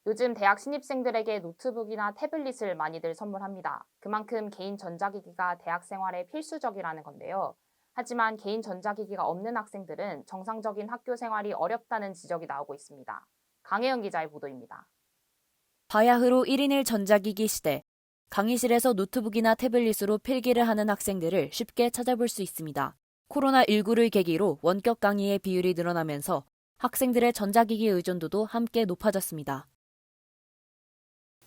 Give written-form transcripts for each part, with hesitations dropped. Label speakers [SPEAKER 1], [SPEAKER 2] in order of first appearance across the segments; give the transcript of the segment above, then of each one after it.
[SPEAKER 1] 요즘 대학 신입생들에게 노트북이나 태블릿을 많이들 선물합니다. 그만큼 개인 전자기기가 대학 생활에 필수적이라는 건데요. 하지만 개인 전자기기가 없는 학생들은 정상적인 학교 생활이 어렵다는 지적이 나오고 있습니다. 강혜영 기자의 보도입니다.
[SPEAKER 2] 바야흐로 1인 1 전자기기 시대. 강의실에서 노트북이나 태블릿으로 필기를 하는 학생들을 쉽게 찾아볼 수 있습니다. 코로나19를 계기로 원격 강의의 비율이 늘어나면서 학생들의 전자기기 의존도도 함께 높아졌습니다.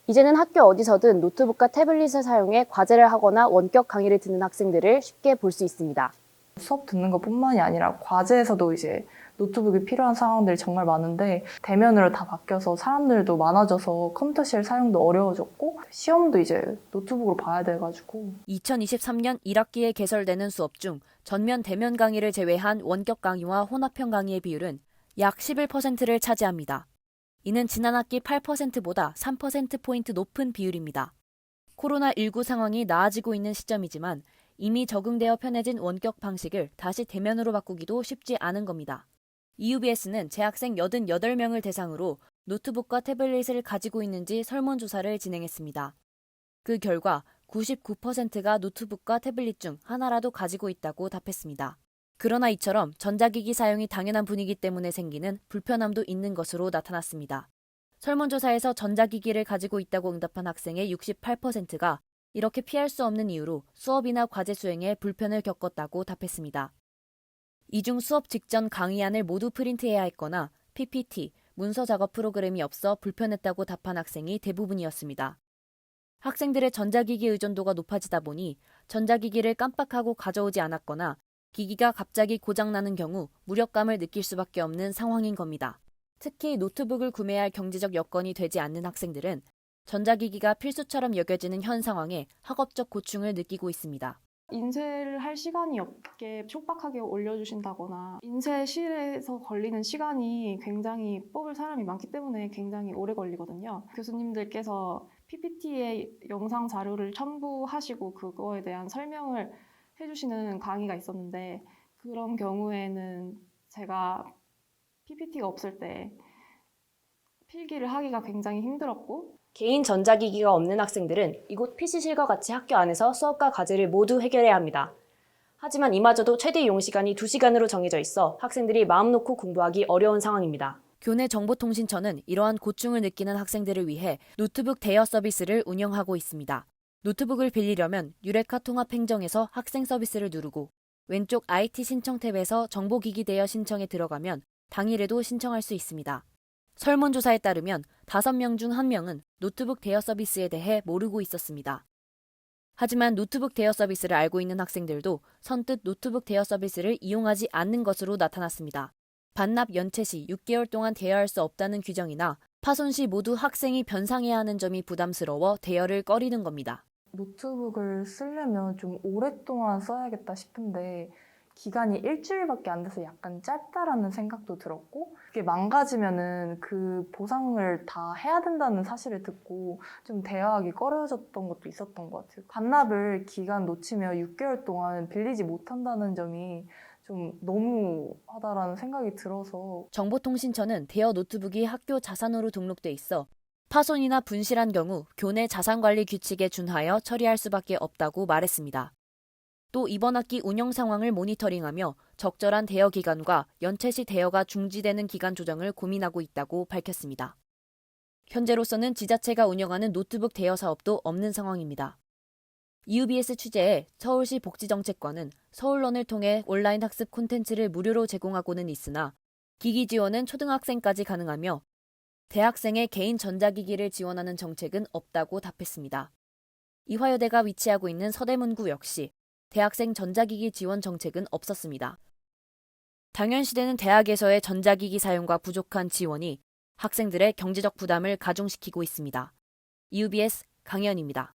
[SPEAKER 3] 이제는 학교 어디서든 노트북과 태블릿을 사용해 과제를 하거나 원격 강의를 듣는 학생들을 쉽게 볼 수 있습니다.
[SPEAKER 4] 수업 듣는 것뿐만이 아니라 과제에서도 이제 노트북이 필요한 상황들이 정말 많은데 대면으로 다 바뀌어서 사람들도 많아져서 컴퓨터실 사용도 어려워졌고 시험도 이제 노트북으로 봐야 돼가지고
[SPEAKER 2] 2023년 1학기에 개설되는 수업 중 전면 대면 강의를 제외한 원격 강의와 혼합형 강의의 비율은 약 11%를 차지합니다. 이는 지난 학기 8%보다 3%포인트 높은 비율입니다. 코로나19 상황이 나아지고 있는 시점이지만 이미 적응되어 편해진 원격 방식을 다시 대면으로 바꾸기도 쉽지 않은 겁니다. EUBS는 재학생 88명을 대상으로 노트북과 태블릿을 가지고 있는지 설문조사를 진행했습니다. 그 결과 99%가 노트북과 태블릿 중 하나라도 가지고 있다고 답했습니다. 그러나 이처럼 전자기기 사용이 당연한 분위기 때문에 생기는 불편함도 있는 것으로 나타났습니다. 설문조사에서 전자기기를 가지고 있다고 응답한 학생의 68%가 이렇게 피할 수 없는 이유로 수업이나 과제 수행에 불편을 겪었다고 답했습니다. 이 중 수업 직전 강의안을 모두 프린트해야 했거나 PPT, 문서 작업 프로그램이 없어 불편했다고 답한 학생이 대부분이었습니다. 학생들의 전자기기 의존도가 높아지다 보니 전자기기를 깜빡하고 가져오지 않았거나 기기가 갑자기 고장나는 경우 무력감을 느낄 수밖에 없는 상황인 겁니다. 특히 노트북을 구매할 경제적 여건이 되지 않는 학생들은 전자기기가 필수처럼 여겨지는 현 상황에 학업적 고충을 느끼고 있습니다.
[SPEAKER 5] 인쇄를 할 시간이 없게 촉박하게 올려주신다거나 인쇄실에서 걸리는 시간이 굉장히 뽑을 사람이 많기 때문에 굉장히 오래 걸리거든요. 교수님들께서 PPT에 영상 자료를 첨부하시고 그거에 대한 설명을 해주시는 강의가 있었는데 그런 경우에는 제가 PPT가 없을 때 필기를 하기가 굉장히 힘들었고
[SPEAKER 3] 개인 전자기기가 없는 학생들은 이곳 PC실과 같이 학교 안에서 수업과 과제를 모두 해결해야 합니다. 하지만 이마저도 최대 이용 시간이 2시간으로 정해져 있어 학생들이 마음 놓고 공부하기 어려운 상황입니다.
[SPEAKER 2] 교내 정보통신처는 이러한 고충을 느끼는 학생들을 위해 노트북 대여 서비스를 운영하고 있습니다. 노트북을 빌리려면 유레카 통합행정에서 학생 서비스를 누르고 왼쪽 IT 신청 탭에서 정보기기 대여 신청에 들어가면 당일에도 신청할 수 있습니다. 설문조사에 따르면 5명 중 1명은 노트북 대여 서비스에 대해 모르고 있었습니다. 하지만 노트북 대여 서비스를 알고 있는 학생들도 선뜻 노트북 대여 서비스를 이용하지 않는 것으로 나타났습니다. 반납 연체 시 6개월 동안 대여할 수 없다는 규정이나 파손 시 모두 학생이 변상해야 하는 점이 부담스러워 대여를 꺼리는 겁니다.
[SPEAKER 4] 노트북을 쓰려면 좀 오랫동안 써야겠다 싶은데 기간이 일주일밖에 안 돼서 약간 짧다라는 생각도 들었고 그게 망가지면은 그 보상을 다 해야 된다는 사실을 듣고 좀 대여하기 꺼려졌던 것도 있었던 것 같아요. 반납을 기간 놓치면 6개월 동안 빌리지 못한다는 점이 좀 너무하다라는 생각이 들어서
[SPEAKER 2] 정보통신처는 대여 노트북이 학교 자산으로 등록돼 있어 파손이나 분실한 경우 교내 자산관리 규칙에 준하여 처리할 수밖에 없다고 말했습니다. 또 이번 학기 운영 상황을 모니터링하며 적절한 대여 기간과 연체 시 대여가 중지되는 기간 조정을 고민하고 있다고 밝혔습니다. 현재로서는 지자체가 운영하는 노트북 대여 사업도 없는 상황입니다. EUBS 취재에 서울시 복지정책관은 서울론을 통해 온라인 학습 콘텐츠를 무료로 제공하고는 있으나 기기 지원은 초등학생까지 가능하며 대학생의 개인 전자기기를 지원하는 정책은 없다고 답했습니다. 이화여대가 위치하고 있는 서대문구 역시 대학생 전자기기 지원 정책은 없었습니다. 당연시되는 대학에서의 전자기기 사용과 부족한 지원이 학생들의 경제적 부담을 가중시키고 있습니다. EUBS 강연입니다.